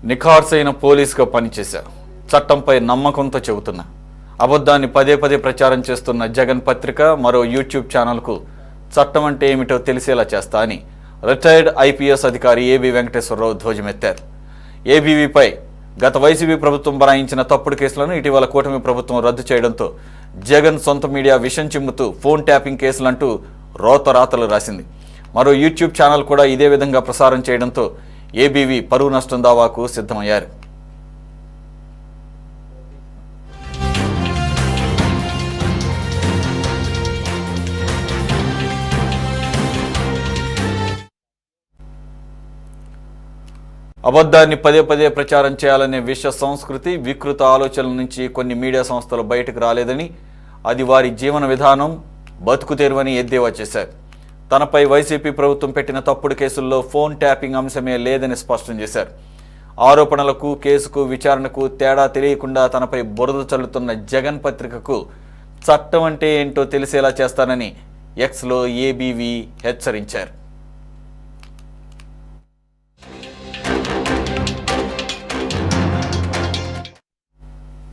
నిఖార్సైన పోలీసుగా పనిచేశారు. చట్టంపై నమ్మకంతో చెబుతున్నా. అబద్ధాన్ని పదే పదే ప్రచారం చేస్తున్న జగన్ పత్రిక మరో యూట్యూబ్ ఛానల్కు చట్టం అంటే ఏమిటో తెలిసేలా చేస్తా అని రిటైర్డ్ ఐపీఎస్ అధికారి ఏబీ వెంకటేశ్వరరావు ధ్వజమెత్తారు. ఏబీవీపై గత వైసీపీ ప్రభుత్వం బనాయించిన తప్పుడు కేసులను ఇటీవల కూటమి ప్రభుత్వం రద్దు చేయడంతో జగన్ సొంత మీడియా విషం చిమ్ముతూ ఫోన్ ట్యాపింగ్ కేసులంటూ రోతరాతలు రాసింది. మరో యూట్యూబ్ ఛానల్ కూడా ఇదే విధంగా ప్రసారం చేయడంతో ఏబీవీ పరువు నష్టం దావాకు సిద్ధమయ్యారు. అబద్ధాన్ని పదే పదే ప్రచారం చేయాలనే విష సంస్కృతి, వికృత ఆలోచనల నుంచి కొన్ని మీడియా సంస్థలు బయటకు రాలేదని, అది వారి జీవన విధానం, బతుకు తెరువని ఎద్దేవా చేశారు. తనపై వైసీపీ ప్రభుత్వం పెట్టిన తప్పుడు కేసుల్లో ఫోన్ ట్యాపింగ్ అంశమే లేదని స్పష్టం చేశారు. ఆరోపణలకు, కేసుకు, విచారణకు తేడా తెలియకుండా తనపై బురద చల్లుతున్న జగన్ పత్రికకు చట్టం అంటే ఏంటో తెలిసేలా చేస్తానని ఎక్స్లో ఏబీవీ హెచ్చరించారు.